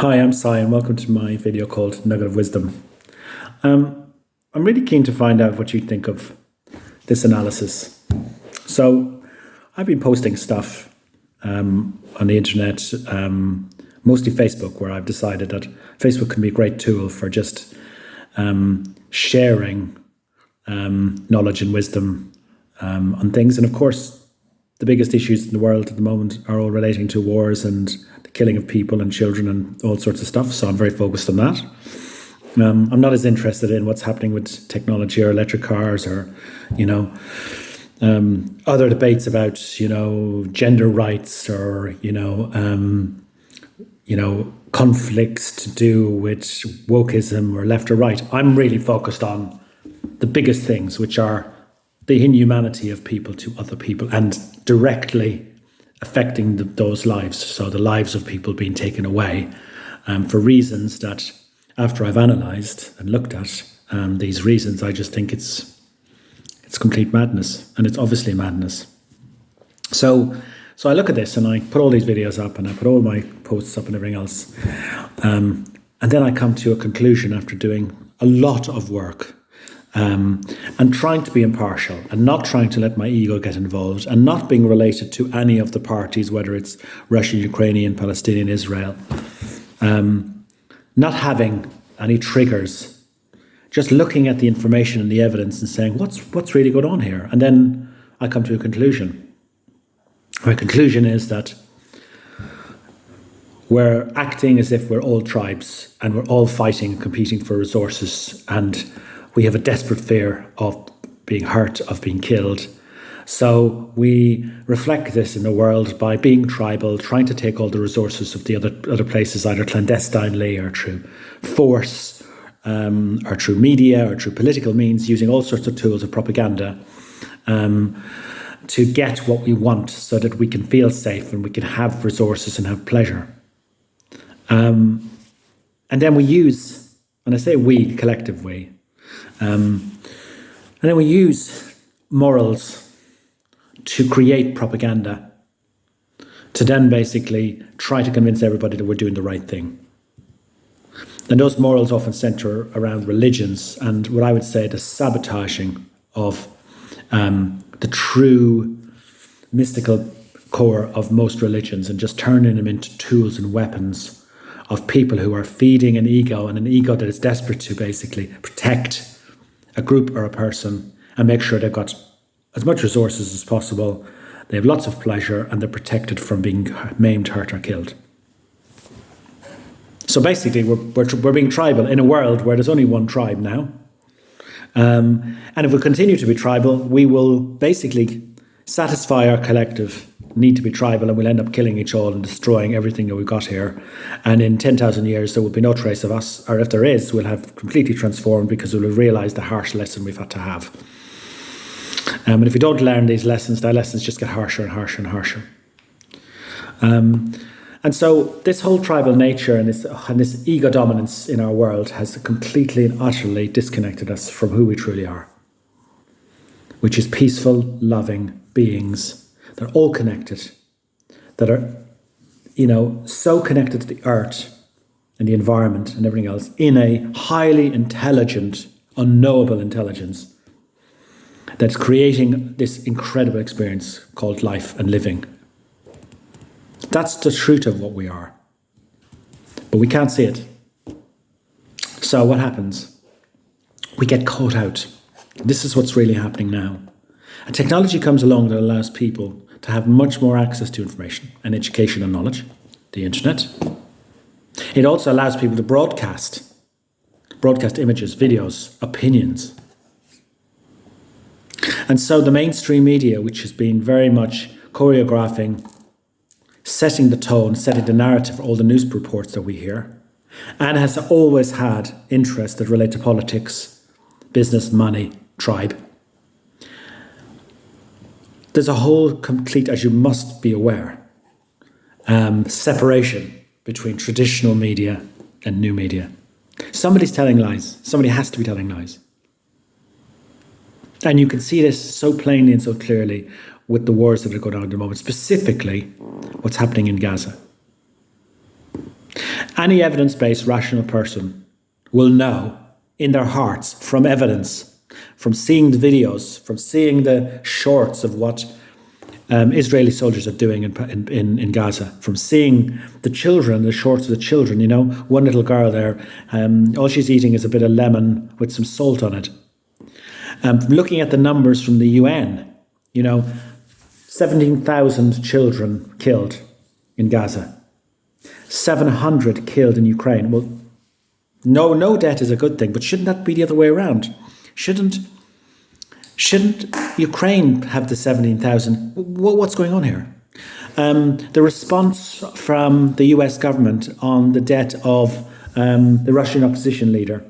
Hi, I'm Sai, and welcome to my video called Nugget of Wisdom. I'm really keen to find out what you think of this analysis. So, I've been posting stuff on the internet, mostly Facebook, where I've decided that Facebook can be a great tool for just sharing knowledge and wisdom on things. And of course, the biggest issues in the world at the moment are all relating to wars and the killing of people and children and all sorts of stuff. So I'm very focused on that. I'm not as interested in what's happening with technology or electric cars or, other debates about, gender rights or, conflicts to do with wokeism or left or right. I'm really focused on the biggest things, which are the inhumanity of people to other people and directly affecting those lives. So the lives of people being taken away for reasons that, after I've analysed and looked at these reasons, I just think it's complete madness, and it's obviously madness. So I look at this and I put all these videos up and I put all my posts up and everything else, and then I come to a conclusion after doing a lot of work. And trying to be impartial and not trying to let my ego get involved and not being related to any of the parties, whether it's Russian, Ukrainian, Palestinian, Israel, not having any triggers, just looking at the information and the evidence and saying, what's really going on here? And then I come to a conclusion. My conclusion is that we're acting as if we're all tribes and we're all fighting and competing for resources, and we have a desperate fear of being hurt, of being killed. So we reflect this in the world by being tribal, trying to take all the resources of the other places, either clandestinely or through force, or through media or through political means, using all sorts of tools of propaganda to get what we want so that we can feel safe and we can have resources and have pleasure. And then we use, and I say we, collective we, and then we use morals to create propaganda to then basically try to convince everybody that we're doing the right thing. And those morals often center around religions and what I would say the sabotaging of the true mystical core of most religions, and just turning them into tools and weapons of people who are feeding an ego, and an ego that is desperate to basically protect a group or a person and make sure they've got as much resources as possible, they have lots of pleasure, and they're protected from being maimed, hurt or killed. So basically we're being tribal in a world where there's only one tribe now. And if we continue to be tribal, we will basically satisfy our collective need to be tribal, and we'll end up killing each other and destroying everything that we've got here. And in 10,000 years, there will be no trace of us, or if there is, we'll have completely transformed because we'll have realised the harsh lesson we've had to have. And if we don't learn these lessons, their lessons just get harsher and harsher and harsher. And so this whole tribal nature and this ego dominance in our world has completely and utterly disconnected us from who we truly are, which is peaceful, loving beings. They're all connected, that are, so connected to the earth and the environment and everything else in a highly intelligent, unknowable intelligence that's creating this incredible experience called life and living. That's the truth of what we are. But we can't see it. So what happens? We get caught out. This is what's really happening now. And technology comes along that allows people to have much more access to information and education and knowledge, the internet. It also allows people to broadcast images, videos, opinions. And so the mainstream media, which has been very much choreographing, setting the tone, setting the narrative for all the news reports that we hear, and has always had interests that relate to politics, business, money, tribe. There's a whole complete, as you must be aware, separation between traditional media and new media. Somebody's telling lies. Somebody has to be telling lies. And you can see this so plainly and so clearly with the wars that are going on at the moment, specifically what's happening in Gaza. Any evidence-based rational person will know in their hearts from evidence, from seeing the videos, from seeing the shorts of what Israeli soldiers are doing in Gaza, from seeing the children, the shorts of the children, one little girl there, all she's eating is a bit of lemon with some salt on it. Looking at the numbers from the UN, 17,000 children killed in Gaza, 700 killed in Ukraine. Well, no death is a good thing, but shouldn't that be the other way around? Shouldn't Ukraine have the 17,000? What's going on here? The response from the US government on the death of the Russian opposition leader,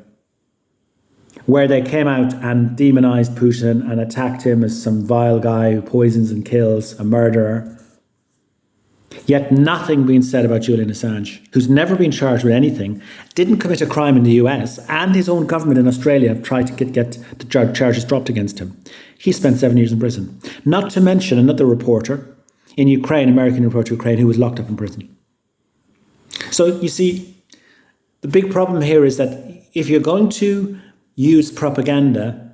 where they came out and demonized Putin and attacked him as some vile guy who poisons and kills, a murderer. Yet nothing being said about Julian Assange, who's never been charged with anything, didn't commit a crime in the US, and his own government in Australia have tried to get the charges dropped against him. He spent 7 years in prison. Not to mention another reporter in Ukraine, American reporter Ukraine, who was locked up in prison. So you see, the big problem here is that if you're going to use propaganda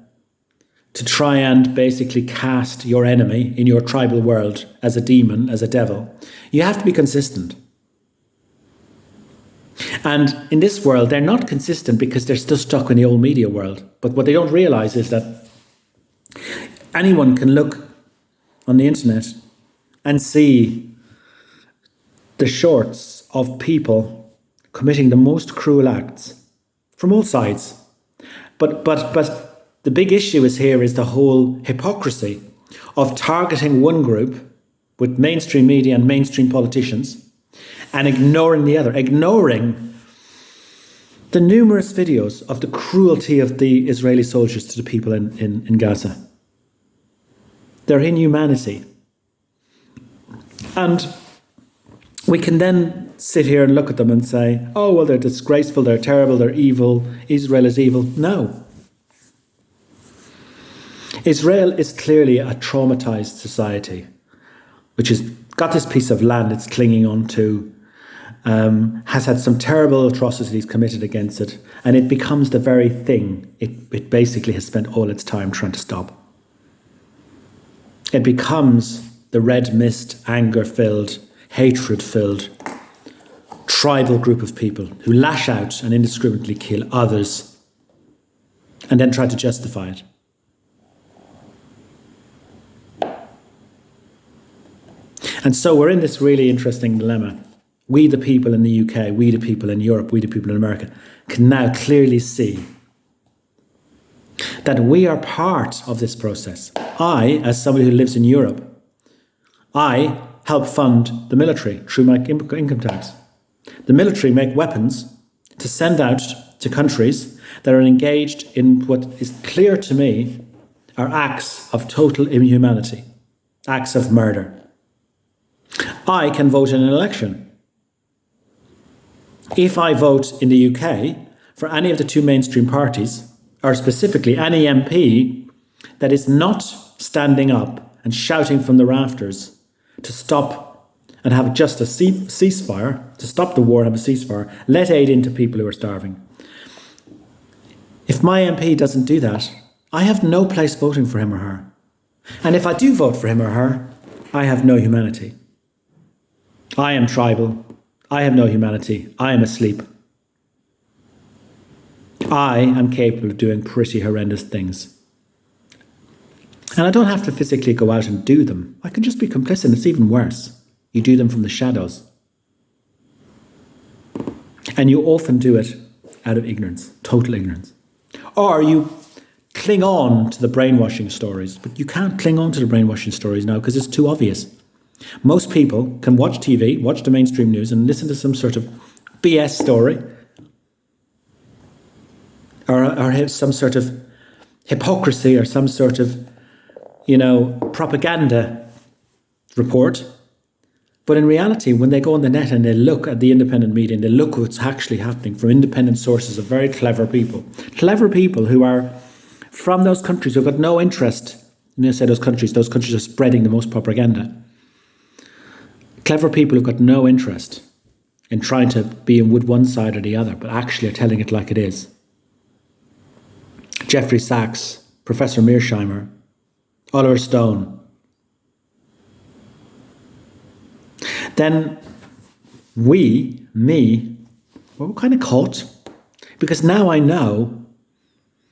to try and basically cast your enemy in your tribal world as a demon, as a devil, you have to be consistent. And in this world, they're not consistent because they're still stuck in the old media world. But what they don't realize is that anyone can look on the internet and see the shorts of people committing the most cruel acts from all sides. But the big issue is the whole hypocrisy of targeting one group with mainstream media and mainstream politicians and ignoring the other, ignoring the numerous videos of the cruelty of the Israeli soldiers to the people in Gaza. Their inhumanity. And we can then sit here and look at them and say, oh, well, they're disgraceful, they're terrible, they're evil, Israel is evil. No. Israel is clearly a traumatized society, which has got this piece of land it's clinging on to, has had some terrible atrocities committed against it, and it becomes the very thing it basically has spent all its time trying to stop. It becomes the red mist, anger-filled, hatred-filled, tribal group of people who lash out and indiscriminately kill others and then try to justify it. And so we're in this really interesting dilemma. We, the people in the UK, we, the people in Europe, we, the people in America, can now clearly see that we are part of this process. I, as somebody who lives in Europe, I help fund the military through my income tax. The military make weapons to send out to countries that are engaged in what is clear to me are acts of total inhumanity, acts of murder. I can vote in an election. If I vote in the UK for any of the two mainstream parties, or specifically any MP that is not standing up and shouting from the rafters to stop and have just a ceasefire, to stop the war and have a ceasefire, let aid into people who are starving. If my MP doesn't do that, I have no place voting for him or her. And if I do vote for him or her, I have no humanity. I am tribal. I have no humanity. I am asleep. I am capable of doing pretty horrendous things. And I don't have to physically go out and do them. I can just be complicit. It's even worse. You do them from the shadows. And you often do it out of ignorance, total ignorance. Or you cling on to the brainwashing stories. But you can't cling on to the brainwashing stories now because it's too obvious. Most people can watch TV, watch the mainstream news and listen to some sort of BS story or have some sort of hypocrisy or some sort of, propaganda report. But in reality, when they go on the net and they look at the independent media and they look at what's actually happening from independent sources of very clever people who are from those countries who've got no interest, and I say those countries are spreading the most propaganda. Clever people who've got no interest in trying to be with one side or the other, but actually are telling it like it is. Jeffrey Sachs, Professor Mearsheimer, Oliver Stone. Then we're kind of caught, because now I know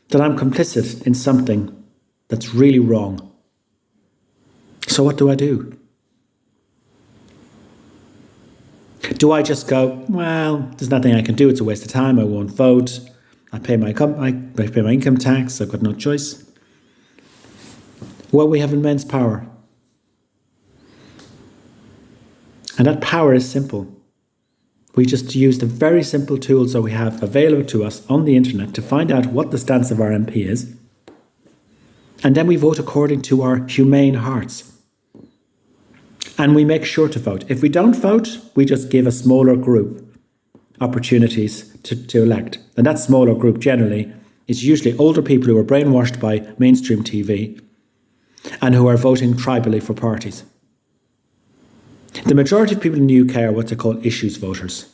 that I'm complicit in something that's really wrong. So what do I do? Do I just go, well, there's nothing I can do, it's a waste of time, I won't vote, I pay my income tax, I've got no choice? Well, we have immense power. And that power is simple. We just use the very simple tools that we have available to us on the internet to find out what the stance of our MP is. And then we vote according to our humane hearts. And we make sure to vote. If we don't vote, we just give a smaller group opportunities to elect. And that smaller group generally is usually older people who are brainwashed by mainstream TV and who are voting tribally for parties. The majority of people in the UK are what they call issues voters.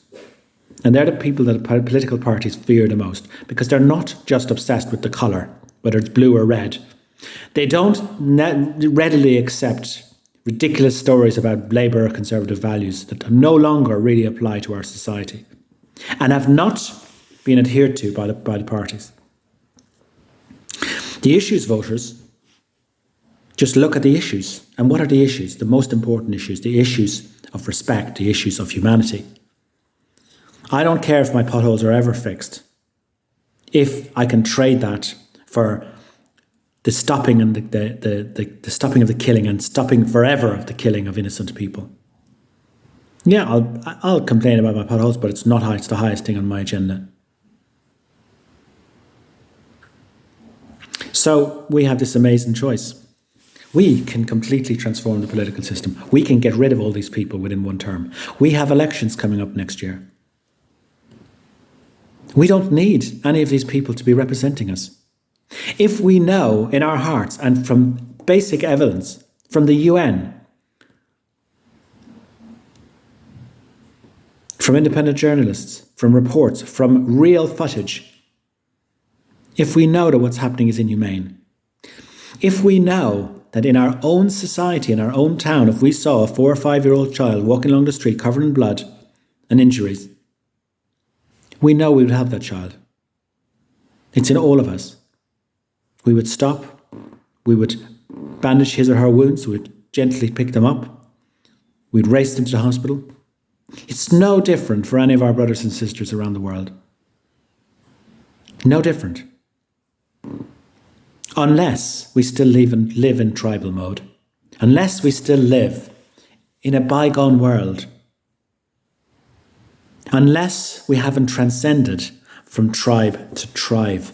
And they're the people that political parties fear the most, because they're not just obsessed with the colour, whether it's blue or red. They don't readily accept ridiculous stories about Labour or Conservative values that no longer really apply to our society and have not been adhered to by the parties. The issues voters just look at the issues. And what are the issues? The most important issues, the issues of respect, the issues of humanity. I don't care if my potholes are ever fixed, if I can trade that for the stopping and the stopping of the killing and stopping forever of the killing of innocent people. Yeah, I'll complain about my potholes, but it's not it's the highest thing on my agenda. So we have this amazing choice. We can completely transform the political system. We can get rid of all these people within one term. We have elections coming up next year. We don't need any of these people to be representing us. If we know in our hearts and from basic evidence from the UN, from independent journalists, from reports, from real footage, if we know that what's happening is inhumane, if we know that in our own society, in our own town, if we saw a 4 or 5-year-old child walking along the street covered in blood and injuries, we know we would have that child. It's in all of us. We would stop, we would bandage his or her wounds, we would gently pick them up, we'd race them to the hospital. It's no different for any of our brothers and sisters around the world. No different. Unless we still live in tribal mode, unless we still live in a bygone world, unless we haven't transcended from tribe to tribe.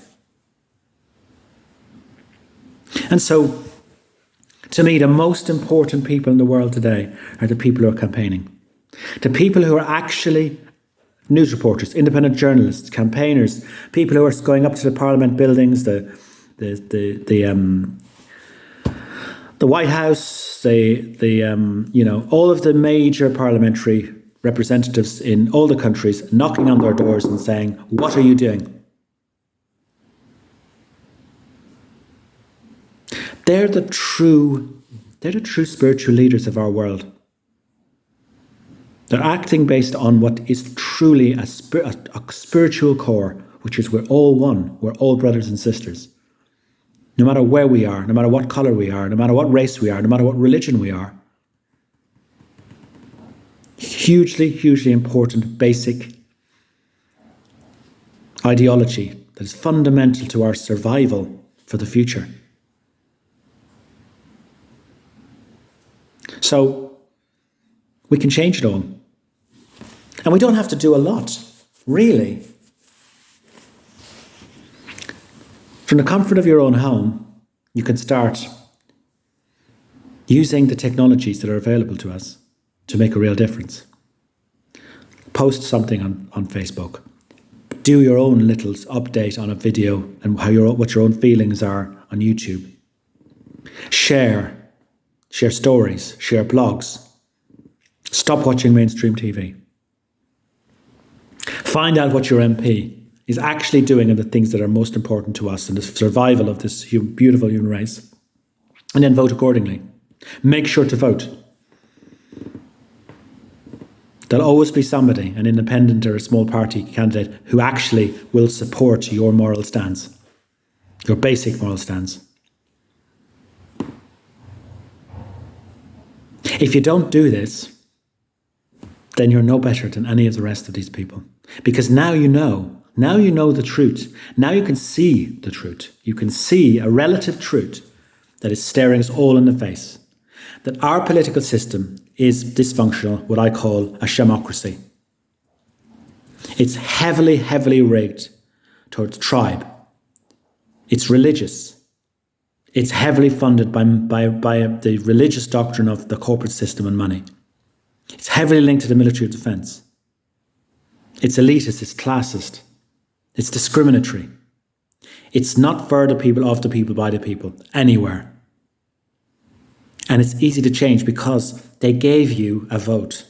And so, to me, the most important people in the world today are the people who are campaigning. The people who are actually news reporters, independent journalists, campaigners, people who are going up to the Parliament buildings, the White House, all of the major parliamentary representatives in all the countries knocking on their doors and saying, "What are you doing?" They're the true spiritual leaders of our world. They're acting based on what is truly a spiritual core, which is we're all one, we're all brothers and sisters. No matter where we are, no matter what colour we are, no matter what race we are, no matter what religion we are. Hugely, hugely important basic ideology that is fundamental to our survival for the future. So we can change it all. And we don't have to do a lot, really. From the comfort of your own home, you can start using the technologies that are available to us to make a real difference. Post something on Facebook. Do your own little update on a video and what your own feelings are on YouTube. Share stories, share blogs. Stop watching mainstream TV. Find out what your MP is actually doing and the things that are most important to us and the survival of this beautiful human race. And then vote accordingly. Make sure to vote. There'll always be somebody, an independent or a small party candidate, who actually will support your moral stance, your basic moral stance. If you don't do this, then you're no better than any of the rest of these people. Because now you know the truth. Now you can see the truth. You can see a relative truth that is staring us all in the face. That our political system is dysfunctional, what I call a shamocracy. It's heavily, heavily rigged towards tribe. It's religious. It's heavily funded by the religious doctrine of the corporate system and money. It's heavily linked to the military of defence. It's elitist, it's classist, it's discriminatory. It's not for the people, of the people, by the people, anywhere. And it's easy to change because they gave you a vote.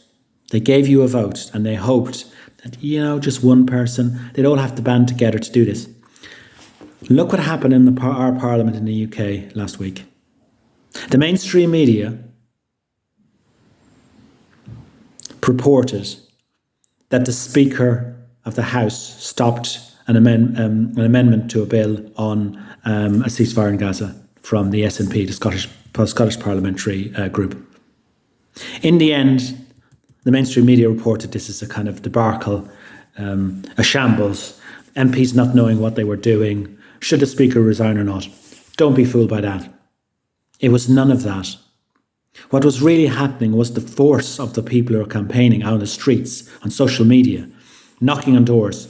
They gave you a vote and they hoped that, just one person, they'd all have to band together to do this. Look what happened in our parliament in the UK last week. The mainstream media purported that the Speaker of the House stopped an amendment to a bill on a ceasefire in Gaza from the SNP, the Scottish Parliamentary Group. In the end, the mainstream media reported this as a kind of debacle, a shambles, MPs not knowing what they were doing, should the Speaker resign or not. Don't be fooled by that. It was none of that. What was really happening was the force of the people who are campaigning out on the streets, on social media, knocking on doors,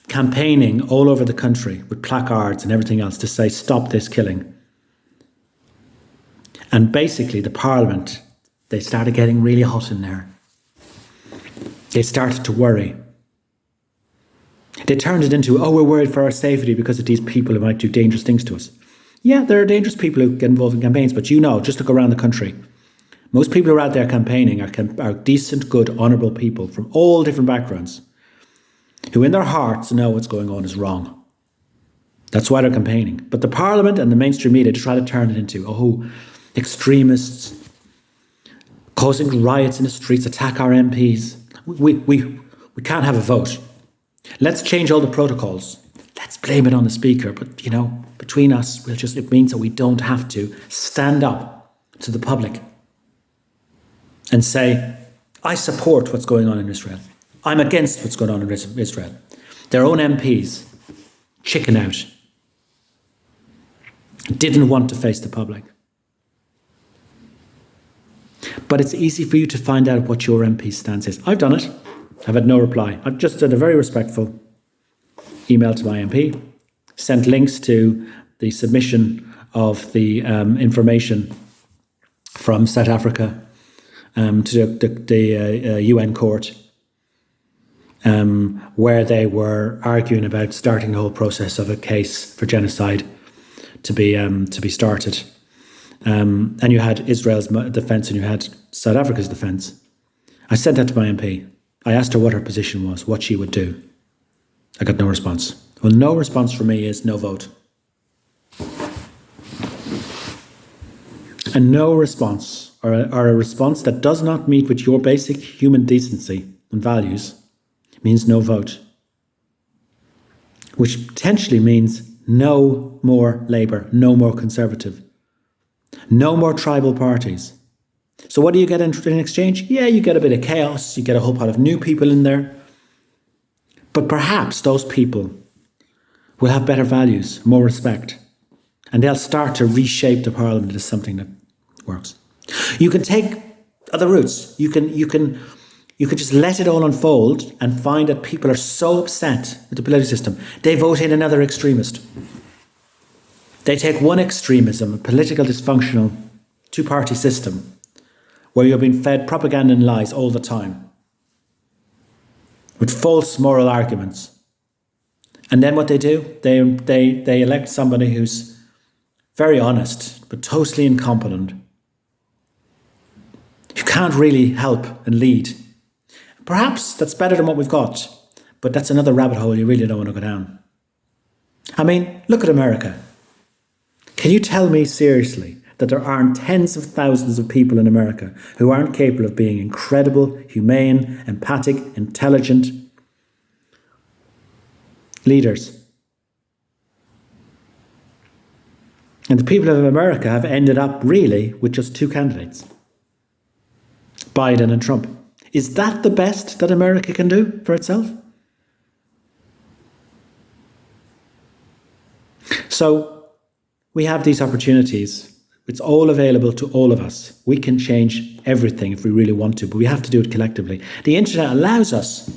campaigning all over the country with placards and everything else to say, stop this killing. And basically the Parliament, they started getting really hot in there. They started to worry. They turned it into, we're worried for our safety because of these people who might do dangerous things to us. Yeah, there are dangerous people who get involved in campaigns, but just look around the country. Most people who are out there campaigning are decent, good, honourable people from all different backgrounds who in their hearts know what's going on is wrong. That's why they're campaigning. But the Parliament and the mainstream media try to turn it into, extremists causing riots in the streets, attack our MPs. We can't have a vote. Let's change all the protocols. Let's blame it on the Speaker. But, between us, it means that we don't have to stand up to the public and say, I support what's going on in Israel. I'm against what's going on in Israel. Their own MPs chicken out. Didn't want to face the public. But it's easy for you to find out what your MP's stance is. I've done it. I've had no reply. I've just done a very respectful email to my MP, sent links to the submission of the information from South Africa to the UN court, where they were arguing about starting the whole process of a case for genocide to be started. And you had Israel's defence and you had South Africa's defence. I sent that to my MP. I asked her what her position was, what she would do. I got no response. Well, no response for me is no vote. And no response, or a response that does not meet with your basic human decency and values, means no vote. Which potentially means no more Labour, no more Conservative, no more tribal parties. So what do you get in exchange? Yeah, you get a bit of chaos, you get a whole pot of new people in there. But perhaps those people will have better values, more respect, and they'll start to reshape the Parliament into something that works. You can take other routes. You can just let it all unfold and find that people are so upset with the political system, they vote in another extremist. They take one extremism, a political dysfunctional two-party system, where you're being fed propaganda and lies all the time, with false moral arguments. And then what they do, they elect somebody who's very honest, but totally incompetent, who can't really help and lead. Perhaps that's better than what we've got, but that's another rabbit hole you really don't want to go down. I mean, look at America. Can you tell me seriously that there aren't tens of thousands of people in America who aren't capable of being incredible, humane, empathic, intelligent leaders? And the people of America have ended up really with just two candidates, Biden and Trump. Is that the best that America can do for itself? So we have these opportunities. It's all available to all of us. We can change everything if we really want to, but we have to do it collectively. The internet allows us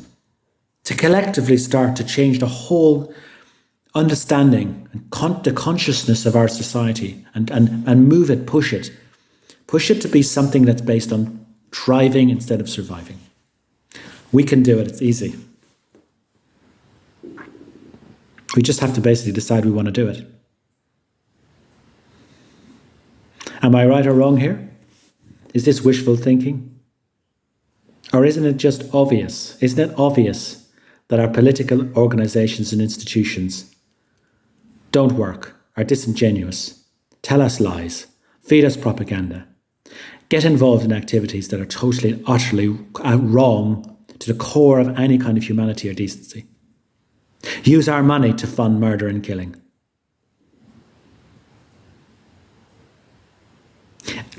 to collectively start to change the whole understanding and the consciousness of our society and move it, push it. Push it to be something that's based on thriving instead of surviving. We can do it. It's easy. We just have to basically decide we want to do it. Am I right or wrong here? Is this wishful thinking? Or isn't it just obvious? Isn't it obvious that our political organisations and institutions don't work, are disingenuous, tell us lies, feed us propaganda, get involved in activities that are totally and utterly wrong to the core of any kind of humanity or decency? Use our money to fund murder and killing.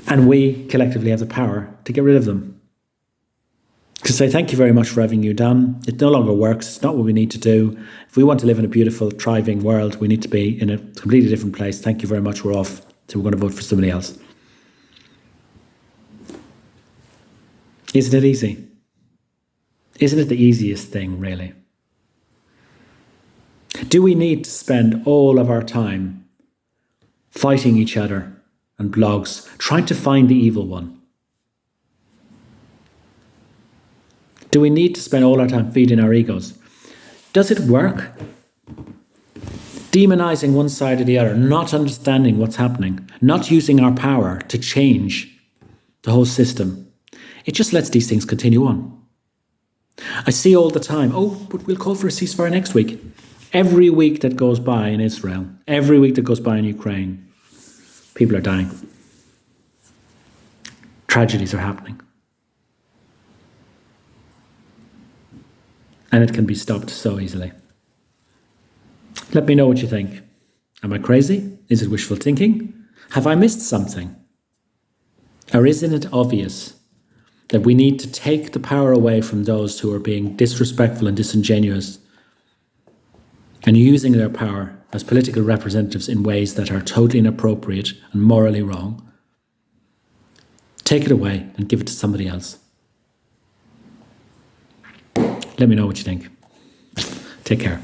And we collectively have the power to get rid of them. To say thank you very much for having you done. It no longer works. It's not what we need to do. If we want to live in a beautiful, thriving world, we need to be in a completely different place. Thank you very much. We're off. So we're going to vote for somebody else. Isn't it easy? Isn't it the easiest thing, really? Do we need to spend all of our time fighting each other and blogs, trying to find the evil one? Do we need to spend all our time feeding our egos? Does it work? Demonizing one side or the other, not understanding what's happening, not using our power to change the whole system. It just lets these things continue on. I see all the time, but we'll call for a ceasefire next week. Every week that goes by in Israel, every week that goes by in Ukraine, people are dying. Tragedies are happening. And it can be stopped so easily. Let me know what you think. Am I crazy? Is it wishful thinking? Have I missed something? Or isn't it obvious that we need to take the power away from those who are being disrespectful and disingenuous and using their power as political representatives in ways that are totally inappropriate and morally wrong? Take it away and give it to somebody else. Let me know what you think. Take care.